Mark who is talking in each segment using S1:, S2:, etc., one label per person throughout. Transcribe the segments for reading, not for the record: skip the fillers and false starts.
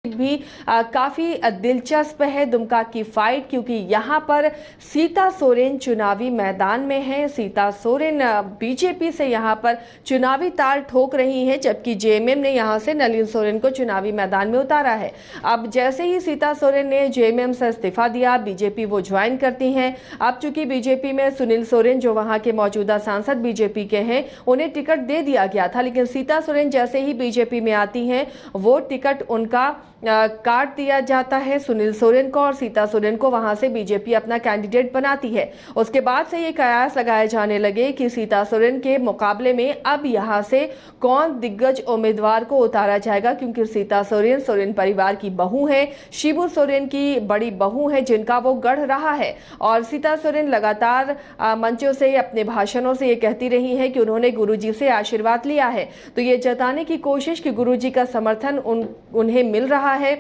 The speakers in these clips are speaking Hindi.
S1: भी काफी दिलचस्प है दुमका की फाइट, क्योंकि यहाँ पर सीता सोरेन चुनावी मैदान में है। सीता सोरेन बीजेपी से यहाँ पर चुनावी ताल ठोक रही हैं, जबकि जेएमएम ने यहाँ से नलिन सोरेन को चुनावी मैदान में उतारा है। अब जैसे ही सीता सोरेन ने जेएमएम से इस्तीफा दिया, बीजेपी वो ज्वाइन करती हैं। अब चूंकि बीजेपी में सुनील सोरेन जो वहां के मौजूदा सांसद बीजेपी के हैं, उन्हें टिकट दे दिया गया था, लेकिन सीता सोरेन जैसे ही बीजेपी में आती हैं, वो टिकट उनका काट दिया जाता है सुनील सोरेन को, और सीता सोरेन को वहां से बीजेपी अपना कैंडिडेट बनाती है। उसके बाद से ये कयास लगाए जाने लगे कि सीता सोरेन के मुकाबले में अब यहां से कौन दिग्गज उम्मीदवार को उतारा जाएगा, क्योंकि सीता सोरेन सोरेन परिवार की बहू है, शिबू सोरेन की बड़ी बहू है, जिनका वो गढ़ रहा है। और सीता सोरेन लगातार मंचों से, अपने भाषणों से ये कहती रही है कि उन्होंने गुरुजी से आशीर्वाद लिया है। तो ये जताने की कोशिश कि गुरुजी का समर्थन उन्हें मिल रहा है,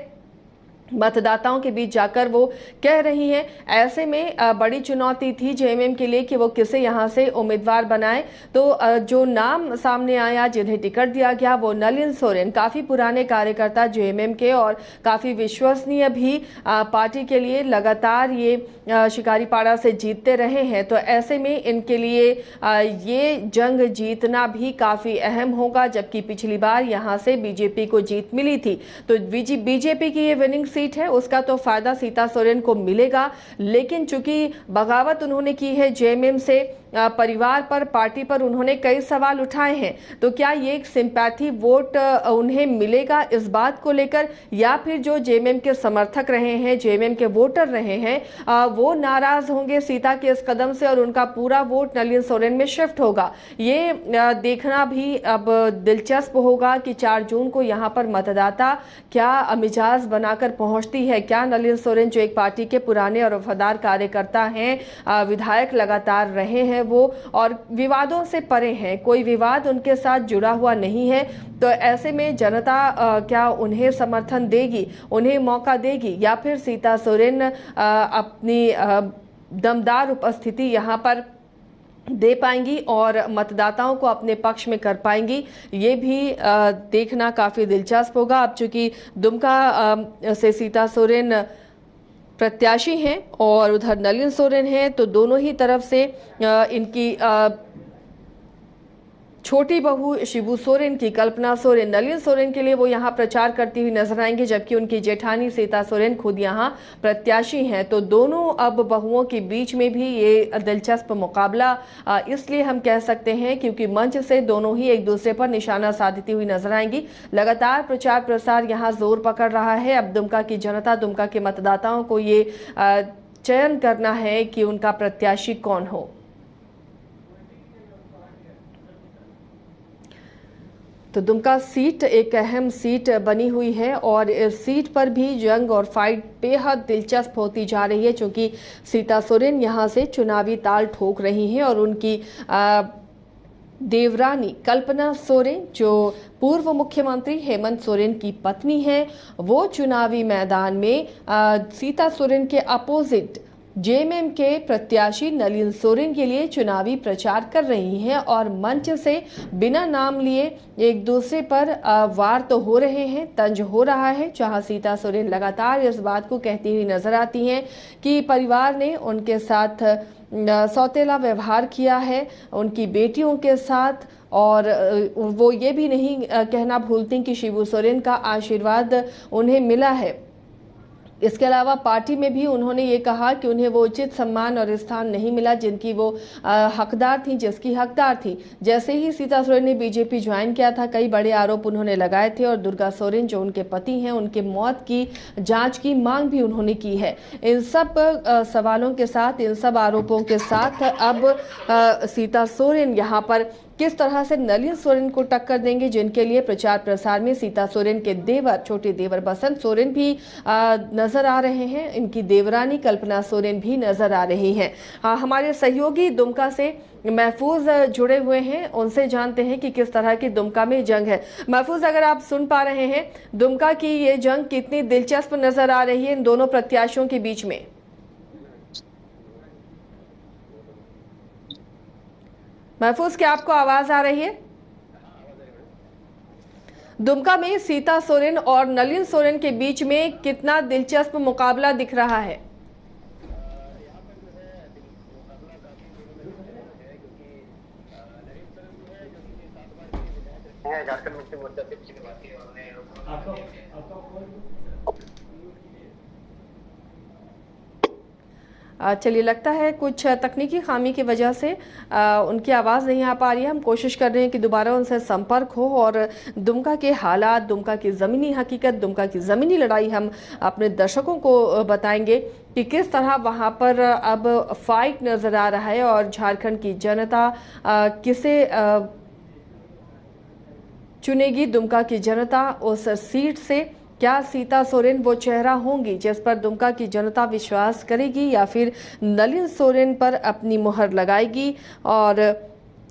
S1: मतदाताओं के बीच जाकर वो कह रही हैं। ऐसे में बड़ी चुनौती थी जेएमएम के लिए कि वो किसे यहां से उम्मीदवार बनाए। तो जो नाम सामने आया, जिन्हें टिकट दिया गया, वो नलिन सोरेन, काफी पुराने कार्यकर्ता जेएमएम के और काफी विश्वसनीय भी पार्टी के लिए, लगातार ये शिकारीपाड़ा से जीतते रहे हैं। तो ऐसे में इनके लिए ये जंग जीतना भी काफी अहम होगा, जबकि पिछली बार यहां से बीजेपी को जीत मिली थी। तो बीजेपी की ये विनिंग सीट है, उसका तो फायदा सीता सोरेन को मिलेगा, लेकिन चूंकि बगावत उन्होंने की है जेएमएम से, परिवार पर, पार्टी पर उन्होंने कई सवाल उठाए हैं। तो क्या ये एक सिंपैथी वोट उन्हें मिलेगा इस बात को लेकर, या फिर जो जेएमएम के समर्थक रहे हैं, जेएमएम के वोटर रहे हैं, वो नाराज होंगे सीता के इस कदम से और उनका पूरा वोट नलिन सोरेन में शिफ्ट होगा। ये देखना भी अब दिलचस्प होगा कि 4 जून को यहाँ पर मतदाता क्या मिजाज बनाकर पहुंचती है। क्या नलिन सोरेन, जो एक पार्टी के पुराने और वफादार कार्यकर्ता हैं, विधायक लगातार रहे हैं वो, और विवादों से परे हैं, कोई विवाद उनके साथ जुड़ा हुआ नहीं है, तो ऐसे में जनता क्या उन्हें समर्थन देगी, उन्हें मौका देगी, या फिर सीता सोरेन अपनी दमदार उपस्थिति यहाँ पर दे पाएंगी और मतदाताओं को अपने पक्ष में कर पाएंगी। ये भी देखना काफ़ी दिलचस्प होगा। अब चूंकि दुमका से सीता सोरेन प्रत्याशी हैं और उधर नलिन सोरेन हैं, तो दोनों ही तरफ से इनकी छोटी बहू शिबू सोरेन की, कल्पना सोरेन, नलिन सोरेन के लिए वो यहाँ प्रचार करती हुई नजर आएंगे, जबकि उनकी जेठानी सीता सोरेन खुद यहाँ प्रत्याशी हैं। तो दोनों अब बहुओं के बीच में भी ये दिलचस्प मुकाबला इसलिए हम कह सकते हैं क्योंकि मंच से दोनों ही एक दूसरे पर निशाना साधती हुई नजर आएंगी। लगातार प्रचार प्रसार यहाँ जोर पकड़ रहा है। अब दुमका की जनता, दुमका के मतदाताओं को ये चयन करना है कि उनका प्रत्याशी कौन हो। तो दुमका सीट एक अहम सीट बनी हुई है और इस सीट पर भी जंग और फाइट बेहद दिलचस्प होती जा रही है, क्योंकि सीता सोरेन यहां से चुनावी ताल ठोक रही हैं और उनकी देवरानी कल्पना सोरेन, जो पूर्व मुख्यमंत्री हेमंत सोरेन की पत्नी है, वो चुनावी मैदान में सीता सोरेन के अपोजिट जेएमएम के प्रत्याशी नलिन सोरेन के लिए चुनावी प्रचार कर रही हैं और मंच से बिना नाम लिए एक दूसरे पर वार तो हो रहे हैं, तंज हो रहा है। जहां सीता सोरेन लगातार इस बात को कहती हुई नजर आती हैं कि परिवार ने उनके साथ सौतेला व्यवहार किया है, उनकी बेटियों के साथ, और वो ये भी नहीं कहना भूलती कि शिबू सोरेन का आशीर्वाद उन्हें मिला है। इसके अलावा पार्टी में भी उन्होंने ये कहा कि उन्हें वो उचित सम्मान और स्थान नहीं मिला जिनकी वो हकदार थी, जिसकी हकदार थी। जैसे ही सीता सोरेन ने बीजेपी ज्वाइन किया था, कई बड़े आरोप उन्होंने लगाए थे और दुर्गा सोरेन जो उनके पति हैं, उनके मौत की जांच की मांग भी उन्होंने की है। इन सब सवालों के साथ, इन सब आरोपों के साथ अब सीता सोरेन यहाँ पर किस तरह से नलिन सोरेन को टक्कर देंगे, जिनके लिए प्रचार प्रसार में सीता सोरेन के देवर, छोटे देवर बसंत सोरेन भी नजर आ रहे हैं, इनकी देवरानी कल्पना सोरेन भी नजर आ रही हैं। हमारे सहयोगी दुमका से महफूज जुड़े हुए हैं, उनसे जानते हैं कि किस तरह की दुमका में जंग है। महफूज, अगर आप सुन पा रहे हैं, दुमका की ये जंग कितनी दिलचस्प नजर आ रही है इन दोनों प्रत्याशियों के बीच में? महफूज, क्या आपको आवाज आ रही है? दुमका में सीता सोरेन और नलिन सोरेन के बीच में कितना दिलचस्प मुकाबला दिख रहा है?
S2: झारखंड मुक्ति मोर्चा अध्यक्ष की बात की
S1: चलिए, लगता है कुछ तकनीकी खामी की वजह से उनकी आवाज़ नहीं आ पा रही है। हम कोशिश कर रहे हैं कि दोबारा उनसे संपर्क हो और दुमका के हालात, दुमका की ज़मीनी हकीकत, दुमका की ज़मीनी लड़ाई हम अपने दर्शकों को बताएंगे कि किस तरह वहाँ पर अब फाइट नज़र आ रहा है और झारखंड की जनता किसे चुनेगी। दुमका की जनता उस सीट से क्या सीता सोरेन वो चेहरा होंगी जिस पर दुमका की जनता विश्वास करेगी, या फिर नलिन सोरेन पर अपनी मुहर लगाएगी? और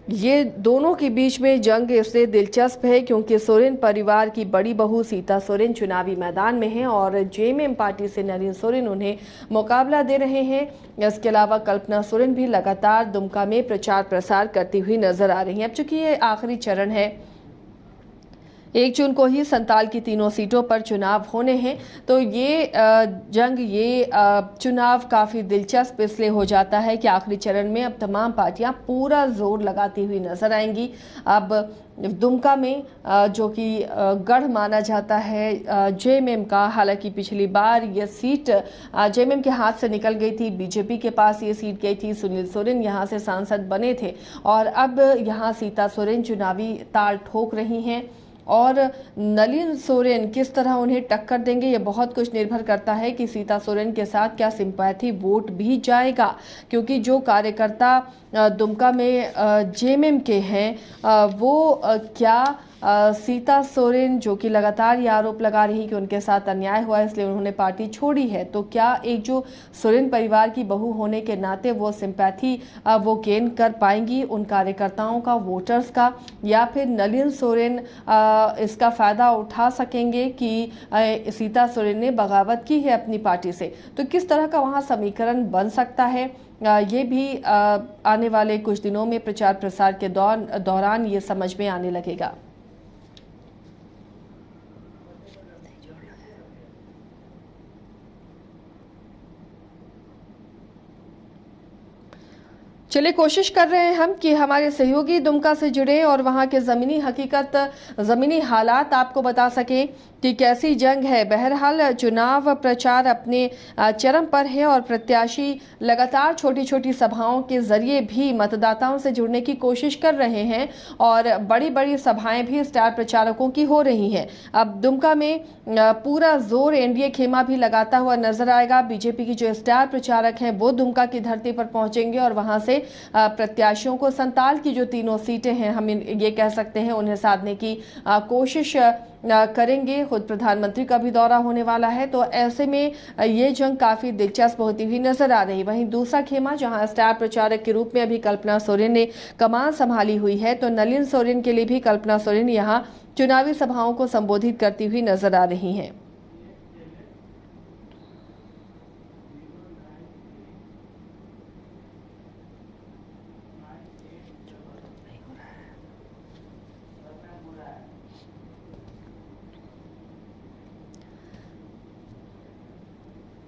S1: ये दोनों के बीच में जंग इसलिए दिलचस्प है क्योंकि सोरेन परिवार की बड़ी बहू सीता सोरेन चुनावी मैदान में है और जेएमएम पार्टी से नलिन सोरेन उन्हें मुकाबला दे रहे हैं। इसके अलावा कल्पना सोरेन भी लगातार दुमका में प्रचार प्रसार करती हुई नजर आ रही हैं। अब चूंकि ये आखिरी चरण है, 1 जून को ही संताल की तीनों सीटों पर चुनाव होने हैं, तो ये चुनाव काफ़ी दिलचस्प इसलिए हो जाता है कि आखिरी चरण में अब तमाम पार्टियां पूरा जोर लगाती हुई नजर आएंगी। अब दुमका में जो कि गढ़ माना जाता है जेएमएम का, हालांकि पिछली बार यह सीट जेएमएम के हाथ से निकल गई थी, बीजेपी के पास ये सीट गई थी, सुनील सोरेन यहां से सांसद बने थे और अब यहां सीता सोरेन चुनावी ताल ठोक रही हैं और नलिन सोरेन किस तरह उन्हें टक्कर देंगे, ये बहुत कुछ निर्भर करता है कि सीता सोरेन के साथ क्या सिंपैथी वोट भी जाएगा, क्योंकि जो कार्यकर्ता दुमका में जेएमएम के हैं वो क्या सीता सोरेन, जो कि लगातार ये आरोप लगा रही कि उनके साथ अन्याय हुआ इसलिए उन्होंने पार्टी छोड़ी है, तो क्या एक जो सोरेन परिवार की बहू होने के नाते वो सिंपैथी वो गेन कर पाएंगी उन कार्यकर्ताओं का, वोटर्स का, या फिर नलिन सोरेन इसका फायदा उठा सकेंगे कि सीता सोरेन ने बगावत की है अपनी पार्टी से? तो किस तरह का वहाँ समीकरण बन सकता है, ये भी आने वाले कुछ दिनों में प्रचार प्रसार के दौरान ये समझ में आने लगेगा। चलिए, कोशिश कर रहे हैं हम कि हमारे सहयोगी दुमका से जुड़े और वहां के ज़मीनी हकीकत, ज़मीनी हालात आपको बता सकें कि कैसी जंग है। बहरहाल चुनाव प्रचार अपने चरम पर है और प्रत्याशी लगातार छोटी छोटी सभाओं के जरिए भी मतदाताओं से जुड़ने की कोशिश कर रहे हैं और बड़ी बड़ी सभाएं भी स्टार प्रचारकों की हो रही हैं। अब दुमका में पूरा जोर एनडीए खेमा भी लगाता हुआ नजर आएगा। बीजेपी की जो स्टार प्रचारक हैं वो दुमका की धरती पर पहुंचेंगे और वहां से प्रत्याशियों को, संताल की जो तीनों सीटें हैं हम ये कह सकते हैं, उन्हें साधने की कोशिश करेंगे। खुद प्रधानमंत्री का भी दौरा होने वाला है, तो ऐसे में ये जंग काफी दिलचस्प होती हुई नजर आ रही। वहीं दूसरा खेमा जहां स्टार प्रचारक के रूप में अभी कल्पना सोरेन ने कमान संभाली हुई है, तो नलिन सोरेन के लिए भी कल्पना सोरेन यहां चुनावी सभाओं को संबोधित करती हुई नजर आ रही हैं।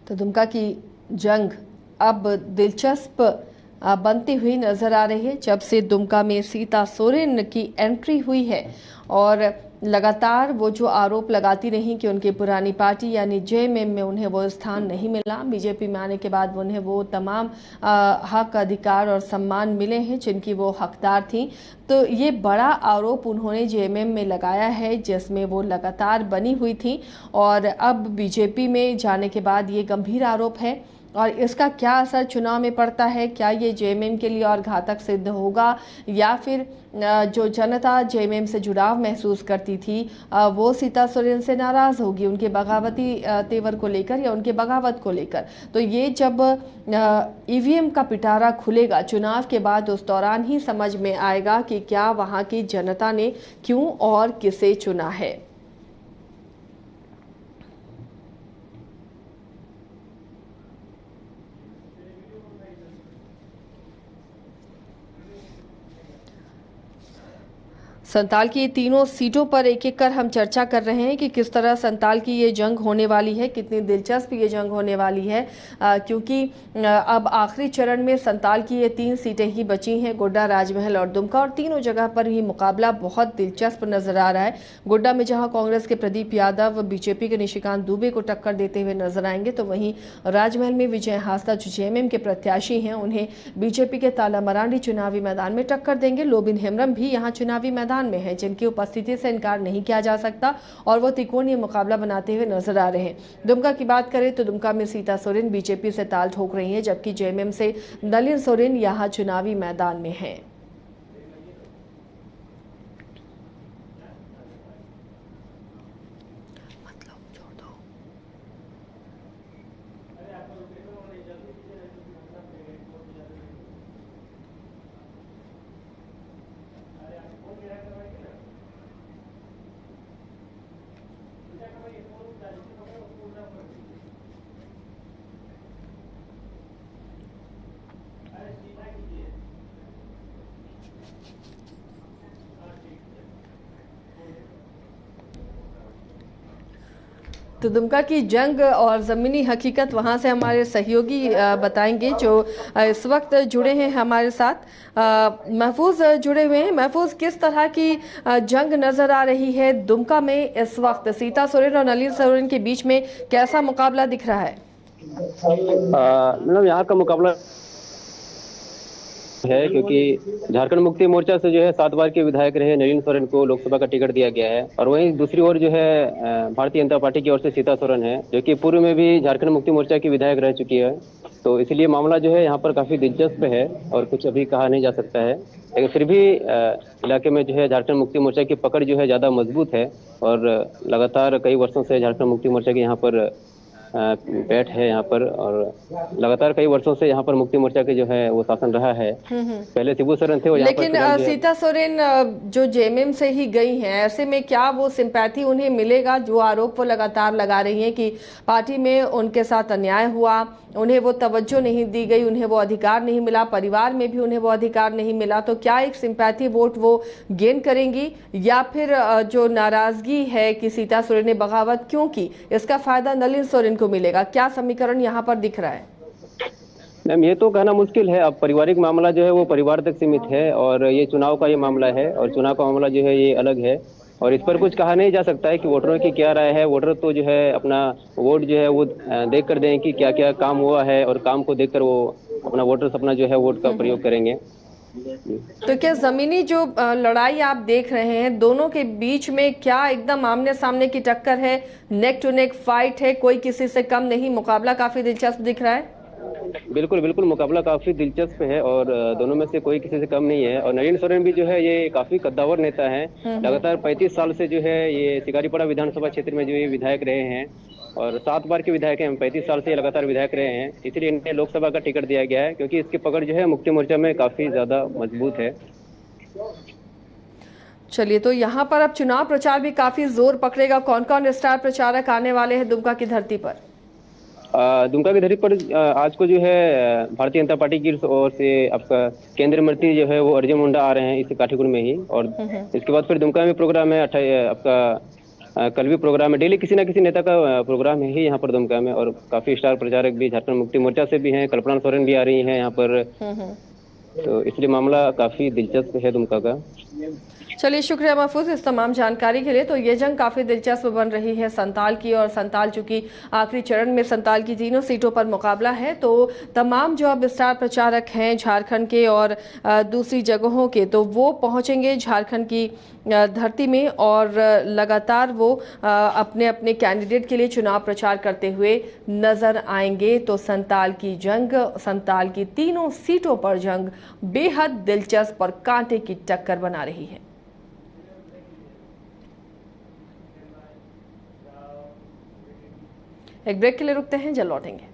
S1: तो दुमका की जंग अब दिलचस्प बनती हुई नजर आ रही है जब से दुमका में सीता सोरेन की एंट्री हुई है और लगातार वो जो आरोप लगाती रही कि उनकी पुरानी पार्टी यानी जेएमएम में उन्हें वो स्थान नहीं मिला, बीजेपी में आने के बाद उन्हें वो तमाम हक, अधिकार और सम्मान मिले हैं जिनकी वो हकदार थी। तो ये बड़ा आरोप उन्होंने जेएमएम में लगाया है जिसमें वो लगातार बनी हुई थी और अब बीजेपी में जाने के बाद ये गंभीर आरोप है और इसका क्या असर चुनाव में पड़ता है, क्या ये जेएमएम के लिए और घातक सिद्ध होगा या फिर जो जनता जेएमएम से जुड़ाव महसूस करती थी वो सीता सोरेन से नाराज होगी उनके बगावती तेवर को लेकर या उनके बगावत को लेकर। तो ये जब ईवीएम का पिटारा खुलेगा चुनाव के बाद, उस दौरान ही समझ में आएगा कि क्या वहां की जनता ने क्यों और किसे चुना है। संताल की तीनों सीटों पर एक एक कर हम चर्चा कर रहे हैं कि किस तरह संताल की ये जंग होने वाली है, कितनी दिलचस्प ये जंग होने वाली है, क्योंकि अब आखिरी चरण में संताल की ये 3 सीटें ही बची हैं, गोड्डा, राजमहल और दुमका, और तीनों जगह पर ही मुकाबला बहुत दिलचस्प नजर आ रहा है। गोड्डा में जहां कांग्रेस के प्रदीप यादव बीजेपी के निशिकांत दुबे को टक्कर देते हुए नजर आएंगे, तो वहीं राजमहल में विजय हांसदा जो जेएमएम के प्रत्याशी हैं, उन्हें बीजेपी के ताला मरांडी चुनावी मैदान में टक्कर देंगे। लोबिन हेम्ब्रम भी यहाँ चुनावी मैदान में है, जिनकी उपस्थिति से इनकार नहीं किया जा सकता और वो त्रिकोणीय मुकाबला बनाते हुए नजर आ रहे हैं। दुमका की बात करें तो दुमका में सीता सोरेन बीजेपी से ताल ठोक रही हैं, जबकि जेएमएम से नलिन सोरेन यहाँ चुनावी मैदान में है। तो दुमका की जंग और ज़मीनी हकीकत वहाँ से हमारे सहयोगी बताएंगे, जो इस वक्त जुड़े हैं हमारे साथ। महफूज जुड़े हुए हैं। महफूज, किस तरह की जंग नज़र आ रही है दुमका में इस वक्त? सीता सोरेन और नलिन सोरेन के बीच में कैसा मुकाबला दिख रहा है?
S3: मतलब यहाँ का मुकाबला है, क्योंकि झारखंड मुक्ति मोर्चा से जो है 7 बार के विधायक रहे नलिन सोरेन को लोकसभा का टिकट दिया गया है, और वहीं दूसरी ओर जो है भारतीय जनता पार्टी की ओर से सीता सोरेन है, जो कि पूर्व में भी झारखंड मुक्ति मोर्चा की विधायक रह चुकी है। तो इसलिए मामला जो है यहाँ पर काफी दिलचस्प है और कुछ अभी कहा नहीं जा सकता है, लेकिन फिर भी इलाके में जो है झारखंड मुक्ति मोर्चा की पकड़ जो है ज्यादा मजबूत है, और लगातार कई वर्षों से झारखंड मुक्ति मोर्चा की यहाँ पर बैठ है यहाँ पर, और लगातार कई वर्षों से यहाँ पर मुक्ति मोर्चा के जो है वो शासन रहा है। पहले शिबू सोरेन थे वो,
S1: लेकिन सीता सोरेन जो जेएमएम से ही गई हैं, ऐसे में क्या वो सिंपैथी उन्हें मिलेगा? जो आरोप वो लगातार लगा रही हैं कि पार्टी में उनके साथ अन्याय हुआ, उन्हें वो तवज्जो नहीं दी गई, उन्हें वो अधिकार नहीं मिला, परिवार में भी उन्हें वो अधिकार नहीं मिला, तो क्या एक सिंपैथी वोट वो गेन करेंगी, या फिर जो नाराजगी है कि सीता सोरेन ने बगावत क्यों की, इसका फायदा नलिन सोरेन को मिलेगा? क्या समीकरण यहाँ पर दिख रहा है?
S3: मैम, ये तो कहना मुश्किल है। अब पारिवारिक मामला जो है वो परिवार तक सीमित है, और ये चुनाव का ये मामला है, और चुनाव का मामला जो है ये अलग है, और इस पर कुछ कहा नहीं जा सकता है कि वोटरों की क्या राय है। वोटर तो जो है अपना वोट जो है वो देख कर दें कि क्या क्या काम हुआ है, और काम को देखकर वो अपना वोटर्स अपना जो है वोट का प्रयोग करेंगे।
S1: तो क्या जमीनी जो लड़ाई आप देख रहे हैं, दोनों के बीच में क्या एकदम आमने सामने की टक्कर है, नेक टू नेक फाइट है, कोई किसी से कम नहीं, मुकाबला काफी दिलचस्प दिख रहा है?
S3: बिल्कुल बिल्कुल, मुकाबला काफी दिलचस्प है, और दोनों में से कोई किसी से कम नहीं है। और नलिन सोरेन भी जो है ये काफी कद्दावर नेता है, लगातार 35 साल से जो है ये शिकारीपाड़ा विधानसभा क्षेत्र में जो ये विधायक रहे हैं, और 7 बार के विधायक हैं, 35 साल से लगातार विधायक रहे हैं, इसलिए इन्हें लोकसभा का टिकट दिया गया है, क्योंकि इसकी पकड़ जो है मुक्ति मोर्चा में काफी ज्यादा मजबूत है।
S1: चलिए, तो यहाँ पर अब चुनाव प्रचार भी काफी जोर पकड़ेगा। कौन कौन स्टार प्रचारक आने वाले हैं दुमका की धरती पर?
S3: दुमका की धरती पर आज को जो है भारतीय जनता पार्टी की ओर से आपका केंद्रीय मंत्री जो है वो अर्जुन मुंडा आ रहे हैं इस काठीगुड़ में ही, और इसके बाद फिर दुमका में प्रोग्राम है, आपका कल भी प्रोग्राम है, डेली किसी ना किसी नेता का प्रोग्राम है ही यहाँ पर दुमका में, और काफी स्टार प्रचारक भी झारखंड मुक्ति मोर्चा से भी हैं, कल्पना सोरेन भी आ रही हैं यहाँ पर, तो इसलिए मामला काफी दिलचस्प है दुमका का।
S1: चलिए, शुक्रिया महफूज इस तमाम जानकारी के लिए। तो ये जंग काफ़ी दिलचस्प बन रही है संताल की, और संताल चूंकि आखिरी चरण में संताल की तीनों सीटों पर मुकाबला है, तो तमाम जो अब स्टार प्रचारक हैं झारखंड के और दूसरी जगहों के, तो वो पहुंचेंगे झारखंड की धरती में, और लगातार वो अपने अपने कैंडिडेट के लिए चुनाव प्रचार करते हुए नजर आएंगे। तो संताल की जंग, संताल की तीनों सीटों पर जंग बेहद दिलचस्प और कांटे की टक्कर बना रही है। एक ब्रेक के लिए रुकते हैं, जल्द लौटेंगे।